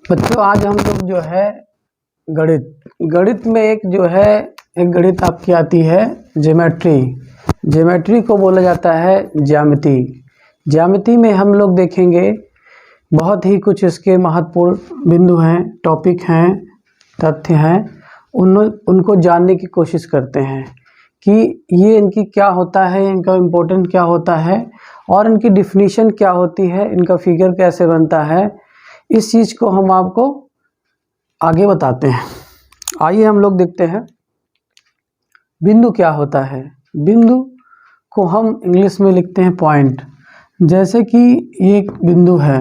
बच्चों आज हम लोग जो है गणित में एक गणित आपकी आती है ज्योमेट्री को बोला जाता है ज्यामिति में हम लोग देखेंगे बहुत ही कुछ इसके महत्वपूर्ण बिंदु हैं, टॉपिक हैं, तथ्य हैं। उनको जानने की कोशिश करते हैं कि ये इनकी क्या होता है, इनका इम्पोर्टेंट क्या होता है और इनकी डिफिनीशन क्या होती है, इनका फिगर कैसे बनता है। इस चीज़ को हम आपको आगे बताते हैं। आइए हम लोग देखते हैं बिंदु क्या होता है। बिंदु को हम इंग्लिश में लिखते हैं पॉइंट। जैसे कि ये एक बिंदु है,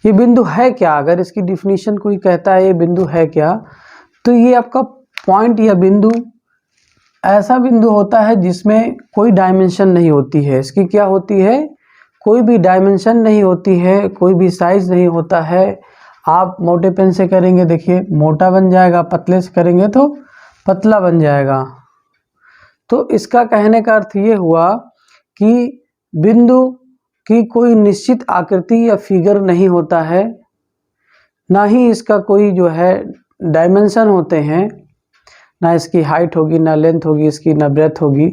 ये बिंदु है क्या? अगर इसकी डिफिनीशन कोई कहता है ये बिंदु है क्या, तो ये आपका पॉइंट या बिंदु ऐसा बिंदु होता है जिसमें कोई डायमेंशन नहीं होती है। इसकी क्या होती है? कोई भी डायमेंशन नहीं होती है, कोई भी साइज नहीं होता है। आप मोटे पेन से करेंगे, देखिए मोटा बन जाएगा, पतले से करेंगे तो पतला बन जाएगा। तो इसका कहने का अर्थ ये हुआ कि बिंदु की कोई निश्चित आकृति या फिगर नहीं होता है, ना ही इसका कोई डायमेंशन होते हैं, ना इसकी हाइट होगी, ना लेंथ होगी इसकी, ना ब्रेथ होगी।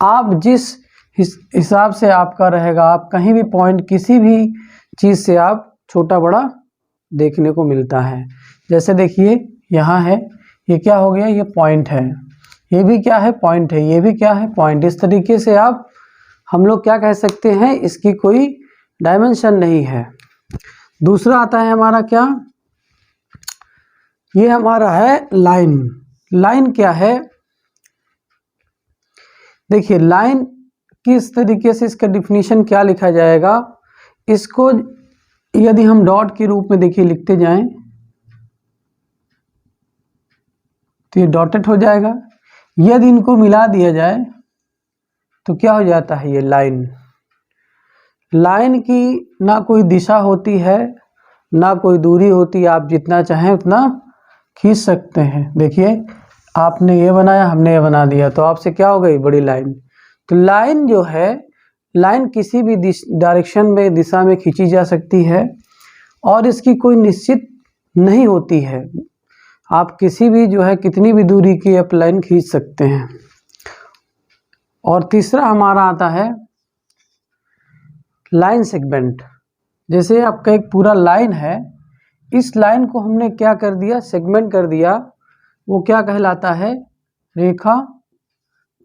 आप जिस हिसाब से आपका रहेगा, आप कहीं भी पॉइंट किसी भी चीज़ से आप छोटा बड़ा देखने को मिलता है। जैसे देखिए यहाँ है, ये क्या हो गया? ये पॉइंट है। ये भी क्या है? पॉइंट है। ये भी क्या है? पॉइंट। इस तरीके से हम लोग क्या कह सकते हैं? इसकी कोई डायमेंशन नहीं है। दूसरा आता है हमारा क्या? ये हमारा है लाइन। लाइन क्या है? देखिए लाइन किस तरीके से, इसका डिफिनीशन क्या लिखा जाएगा? इसको यदि हम डॉट के रूप में देखिए लिखते जाएं तो ये डॉटेड हो जाएगा। यदि इनको मिला दिया जाए तो क्या हो जाता है? ये लाइन। लाइन की ना कोई दिशा होती है, ना कोई दूरी होती है। आप जितना चाहें उतना खींच सकते हैं। देखिए आपने ये बनाया, हमने ये बना दिया, तो आपसे क्या हो गई? बड़ी लाइन। तो लाइन जो है, लाइन किसी भी डायरेक्शन में, दिशा में खींची जा सकती है और इसकी कोई निश्चित नहीं होती है। आप किसी भी कितनी भी दूरी की आप लाइन खींच सकते हैं। और तीसरा हमारा आता है लाइन सेगमेंट। जैसे आपका एक पूरा लाइन है, इस लाइन को हमने क्या कर दिया? सेगमेंट कर दिया। वो क्या कहलाता है? रेखा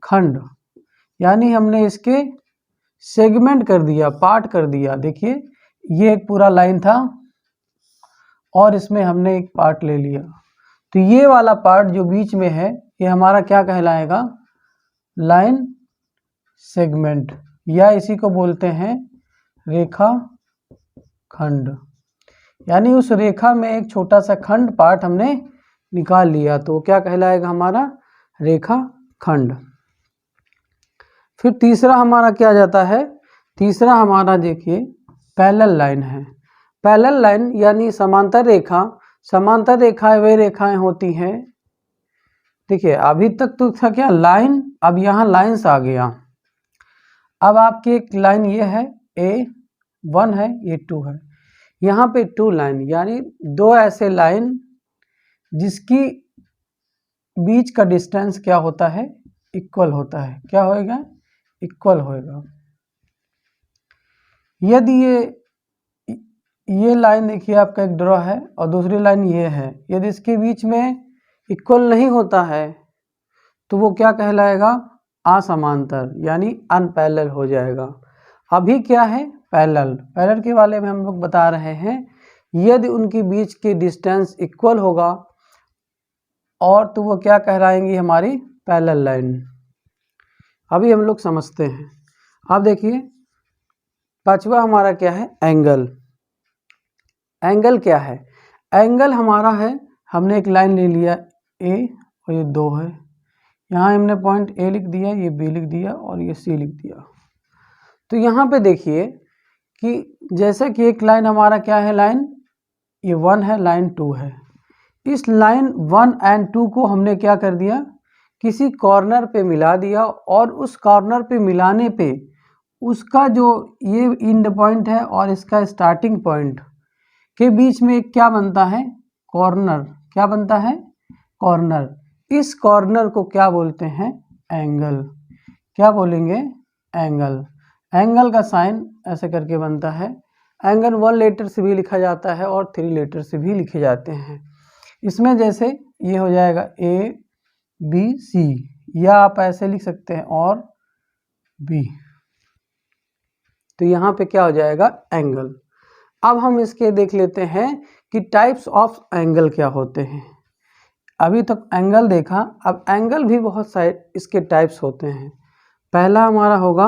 खंड। यानी हमने इसके सेगमेंट कर दिया, पार्ट कर दिया। देखिए ये एक पूरा लाइन था और इसमें हमने एक पार्ट ले लिया, तो ये वाला पार्ट जो बीच में है ये हमारा क्या कहलाएगा? लाइन सेगमेंट, या इसी को बोलते हैं रेखा खंड। यानी उस रेखा में एक छोटा सा खंड पार्ट हमने निकाल लिया, तो क्या कहलाएगा? हमारा रेखा खंड। फिर तीसरा हमारा क्या जाता है? तीसरा हमारा देखिए पैरेलल लाइन है। पैरेलल लाइन यानी समांतर रेखा। समांतर रेखाएं वे रेखाएं होती हैं, देखिए अभी तक तो था क्या? लाइन। अब यहाँ लाइन्स आ गया। अब आपकी एक लाइन ये है, A1 है, ये 2 है, यहाँ पे 2 लाइन, यानी दो ऐसे लाइन जिसकी बीच का डिस्टेंस क्या होता है? इक्वल होता है। क्या होएगा? इक्वल होएगा। यदि ये लाइन देखिए आपका एक ड्रॉ है और दूसरी लाइन ये है, यदि इसके बीच में इक्वल नहीं होता है तो वो क्या कहलाएगा? असमांतर, यानी अनपैरेलल हो जाएगा। अभी क्या है? पैरेलल। पैरेलल के बारे में हम लोग बता रहे हैं, यदि उनके बीच के डिस्टेंस इक्वल होगा और तो वो क्या कहलाएंगी? हमारी पैरेलल लाइन। अभी हम लोग समझते हैं। अब देखिए पांचवा हमारा क्या है? एंगल। एंगल क्या है? एंगल हमारा है, हमने एक लाइन ले लिया A और ये 2 है, यहाँ हमने पॉइंट A लिख दिया, ये B लिख दिया और ये C लिख दिया। तो यहाँ पे देखिए कि जैसे कि एक लाइन हमारा क्या है? लाइन ये 1 है, लाइन 2 है। इस लाइन 1 एंड 2 को हमने क्या कर दिया? किसी कॉर्नर पे मिला दिया, और उस कॉर्नर पे मिलाने पे उसका जो ये एंड पॉइंट है और इसका स्टार्टिंग पॉइंट, के बीच में एक क्या बनता है, कॉर्नर। क्या बनता है, कॉर्नर। इस कॉर्नर को क्या बोलते हैं, एंगल। क्या बोलेंगे, एंगल। एंगल का साइन ऐसे करके बनता है। एंगल 1 लेटर से भी लिखा जाता है और 3 लेटर से भी लिखे जाते हैं। इसमें जैसे ये हो जाएगा ABC, या आप ऐसे लिख सकते हैं और B। तो यहाँ पे क्या हो जाएगा, एंगल। अब हम इसके देख लेते हैं कि टाइप्स ऑफ एंगल क्या होते हैं। अभी तक एंगल देखा, अब एंगल भी बहुत सारे इसके टाइप्स होते हैं। पहला हमारा होगा,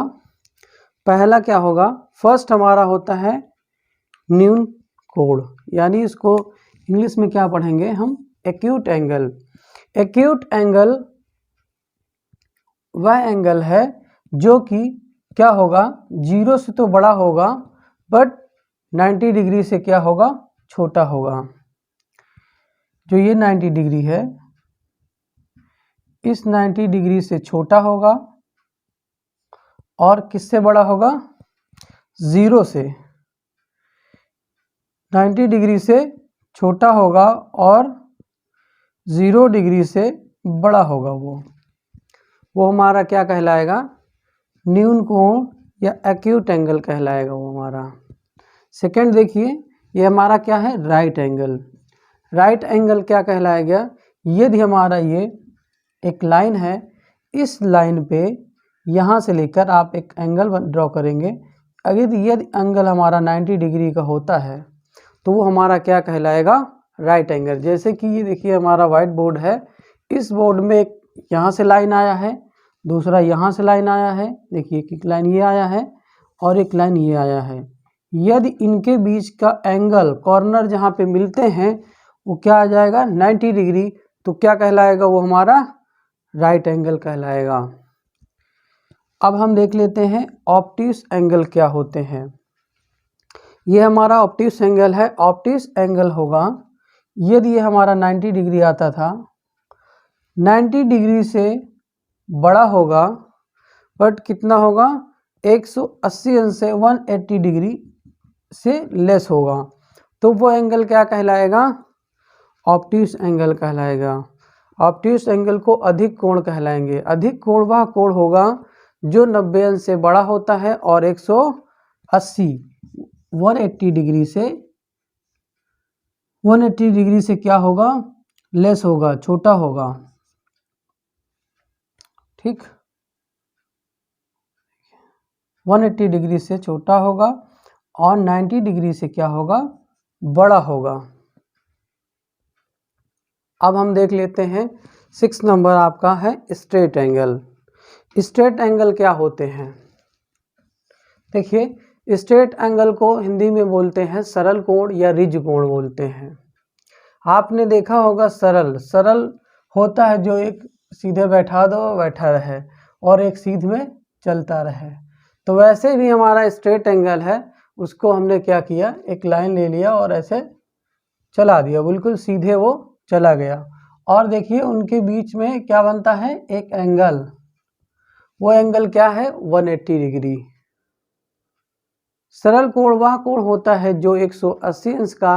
पहला क्या होगा, फर्स्ट हमारा होता है न्यून कोण, यानी इसको इंग्लिश में क्या पढ़ेंगे हम, एक्यूट एंगल। एक्यूट एंगल वह एंगल है जो कि क्या होगा, 0 से तो बड़ा होगा बट 90 डिग्री से क्या होगा, छोटा होगा। जो ये 90 डिग्री है, इस 90 डिग्री से छोटा होगा और किससे बड़ा होगा, 0 से। 90 डिग्री से छोटा होगा और 0 डिग्री से बड़ा होगा। वो हमारा क्या कहलाएगा, न्यून कोण या एक्यूट एंगल कहलाएगा वो हमारा। सेकंड देखिए, ये हमारा क्या है, राइट एंगल। राइट एंगल क्या कहलाएगा, यदि हमारा ये एक लाइन है, इस लाइन पे यहाँ से लेकर आप एक एंगल ड्रॉ करेंगे, यदि एंगल हमारा 90 डिग्री का होता है तो वो हमारा क्या कहलाएगा, राइट एंगल। जैसे कि ये देखिए हमारा वाइट बोर्ड है, इस बोर्ड में एक यहाँ से लाइन आया है, दूसरा यहाँ से लाइन आया है, देखिए एक लाइन ये आया है और एक लाइन ये आया है। यदि इनके बीच का एंगल, कॉर्नर जहाँ पे मिलते हैं वो क्या आ जाएगा, 90 डिग्री, तो क्या कहलाएगा, वो हमारा राइट एंगल कहलाएगा। अब हम देख लेते हैं ऑब्ट्यूस एंगल क्या होते हैं। ये हमारा ऑब्ट्यूस एंगल है। ऑब्ट्यूस एंगल होगा, यदि ये हमारा 90 डिग्री आता था, 90 डिग्री से बड़ा होगा बट कितना होगा, 180 अंश से 180 डिग्री से लेस होगा, तो वो एंगल क्या कहलाएगा, ऑब्ट्यूस एंगल कहलाएगा। ऑब्ट्यूस एंगल को अधिक कोण कहलाएंगे। अधिक कोण वह कोण होगा जो 90 अंश से बड़ा होता है और 180 180 डिग्री से क्या होगा, लेस होगा, छोटा होगा। ठीक, 180 डिग्री से छोटा होगा और 90 डिग्री से क्या होगा, बड़ा होगा। अब हम देख लेते हैं 6 नंबर आपका है स्ट्रेट एंगल। स्ट्रेट एंगल क्या होते हैं, देखिए स्ट्रेट एंगल को हिंदी में बोलते हैं सरल कोण या रिज कोण बोलते हैं। आपने देखा होगा सरल होता है जो एक सीधे बैठा दो बैठा रहे और एक सीध में चलता रहे, तो वैसे भी हमारा स्ट्रेट एंगल है, उसको हमने क्या किया, एक लाइन ले लिया और ऐसे चला दिया, बिल्कुल सीधे वो चला गया। और देखिए उनके बीच में क्या बनता है, एक एंगल। वो एंगल क्या है, 180 डिग्री। सरल कोण वह कोण होता है जो 180 अंश का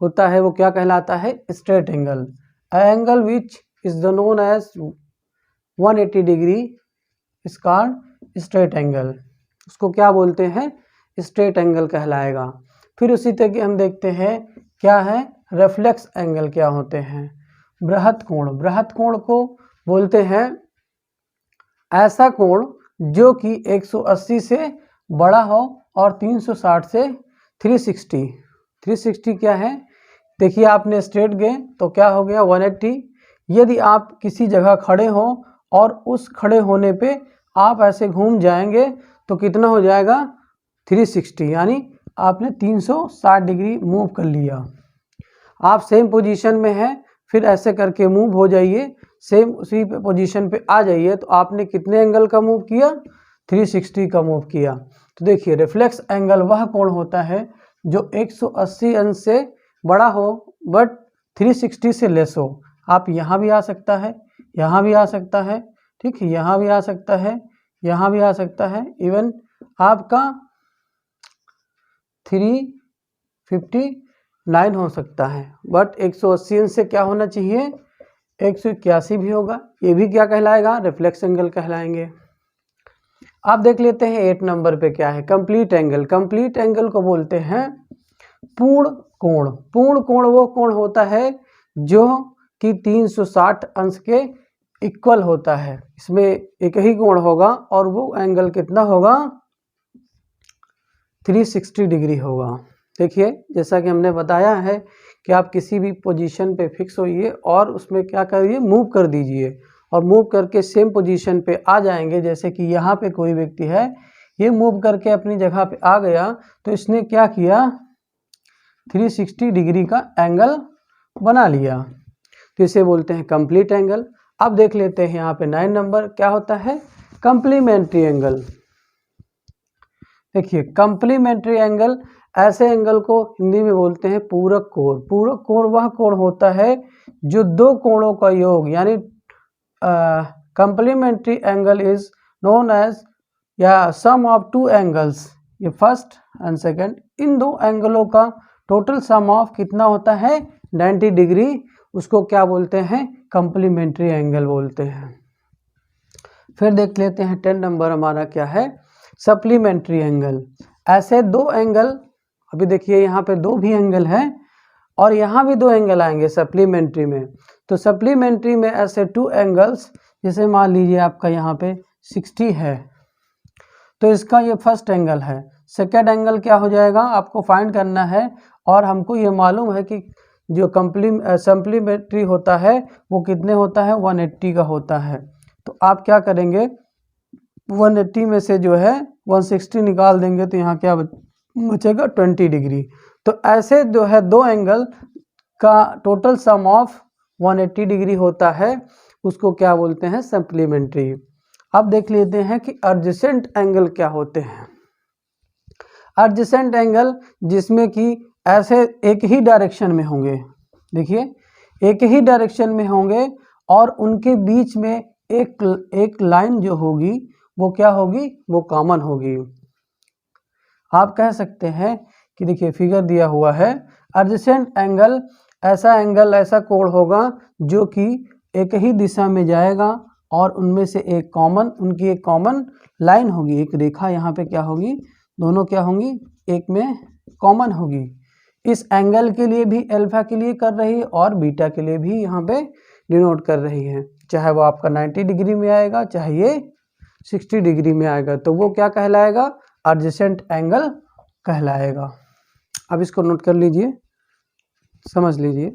होता है, वो क्या कहलाता है, straight angle. Angle which is known as 180 degree is called straight angle. उसको क्या बोलते हैं, स्ट्रेट एंगल कहलाएगा। फिर उसी तरह हम देखते हैं क्या है, रिफ्लेक्स एंगल क्या होते हैं। बृहत कोण, बृहत कोण को बोलते हैं ऐसा कोण जो कि 180 से बड़ा हो और 360 से 360 क्या है, देखिए आपने स्ट्रेट गए तो क्या हो गया, 180। यदि आप किसी जगह खड़े हो और उस खड़े होने पे आप ऐसे घूम जाएंगे तो कितना हो जाएगा, 360, यानी आपने 360 डिग्री मूव कर लिया। आप सेम पोजीशन में हैं, फिर ऐसे करके मूव हो जाइए, सेम उसी पोजीशन पे आ जाइए, तो आपने कितने एंगल का मूव किया, 360 का मूव किया। तो देखिए रिफ्लेक्स एंगल वह कोण होता है जो 180 अंश से बड़ा हो बट 360 से लेस हो। आप यहाँ भी आ सकता है, यहाँ भी आ सकता है, ठीक है, यहाँ भी आ सकता है, यहाँ भी आ सकता है, इवन आपका 59 हो सकता है, बट 180 से क्या होना चाहिए, 181 भी होगा। ये भी क्या कहलाएगा, रिफ्लेक्स एंगल कहलाएंगे। आप देख लेते हैं 8 नंबर पे क्या है, कंप्लीट एंगल। कंप्लीट एंगल को बोलते हैं पूर्ण कोण। पूर्ण कोण वो कोण होता है जो कि 360 अंश के इक्वल होता है। इसमें एक ही कोण होगा और वो एंगल कितना होगा, 360 डिग्री होगा। देखिए जैसा कि हमने बताया है कि आप किसी भी पोजीशन पे फिक्स होइए और उसमें क्या करिए, मूव कर दीजिए, और मूव करके सेम पोजीशन पे आ जाएंगे। जैसे कि यहाँ पे कोई व्यक्ति है, ये मूव करके अपनी जगह पे आ गया, तो इसने क्या किया, 360 डिग्री का एंगल बना लिया, तो इसे बोलते हैं कंप्लीट एंगल। अब देख लेते हैं यहाँ पे 9 नंबर क्या होता है, कंप्लीमेंट्री एंगल। देखिए कंप्लीमेंट्री एंगल, ऐसे एंगल को हिंदी में बोलते हैं पूरक कोण। पूरक कोण वह कोण होता है जो दो कोणों का योग, यानी complementary angle is known as या सम ऑफ टू एंगल्स, ये फर्स्ट एंड सेकंड, इन दो एंगलों का टोटल सम ऑफ कितना होता है, 90 डिग्री, उसको क्या बोलते हैं, कंप्लीमेंट्री एंगल बोलते हैं। फिर देख लेते हैं 10 नंबर हमारा क्या है, सप्लीमेंट्री एंगल। ऐसे दो एंगल, अभी देखिए यहाँ पे दो भी एंगल है और यहाँ भी दो एंगल आएंगे सप्लीमेंट्री में। तो सप्लीमेंट्री में ऐसे टू एंगल्स, जैसे मान लीजिए आपका यहाँ पे 60 है, तो इसका ये फर्स्ट एंगल है। सेकेंड एंगल क्या हो जाएगा, आपको फाइंड करना है, और हमको ये मालूम है कि जो सप्लीमेंट्री होता है वो कितने होता है, 180 का होता है। तो आप क्या करेंगे, 180 में से जो है 160 निकाल देंगे, तो यहाँ क्या बचेगा, 20 डिग्री। तो ऐसे जो है दो एंगल का टोटल सम ऑफ 180 डिग्री होता है, उसको क्या बोलते हैं, सप्लीमेंट्री। अब देख लेते हैं कि एडजेसेंट एंगल क्या होते हैं। एडजेसेंट एंगल जिसमें कि ऐसे एक ही डायरेक्शन में होंगे, देखिए एक ही डायरेक्शन में होंगे और उनके बीच में एक लाइन जो होगी वो क्या होगी, वो कॉमन होगी। आप कह सकते हैं कि देखिए फिगर दिया हुआ है, एडजेसेंट एंगल ऐसा कोण होगा जो कि एक ही दिशा में जाएगा और उनमें से उनकी एक कॉमन लाइन होगी, एक रेखा यहाँ पे क्या होगी, दोनों क्या होंगी, एक में कॉमन होगी। इस एंगल के लिए भी अल्फा के लिए कर रही है और बीटा के लिए भी यहाँ पे डिनोट कर रही है, चाहे वो आपका 90 डिग्री में आएगा चाहे ये 60 डिग्री में आएगा, तो वो क्या कहलाएगा, एडजेसेंट एंगल कहलाएगा। अब इसको नोट कर लीजिए, समझ लीजिए।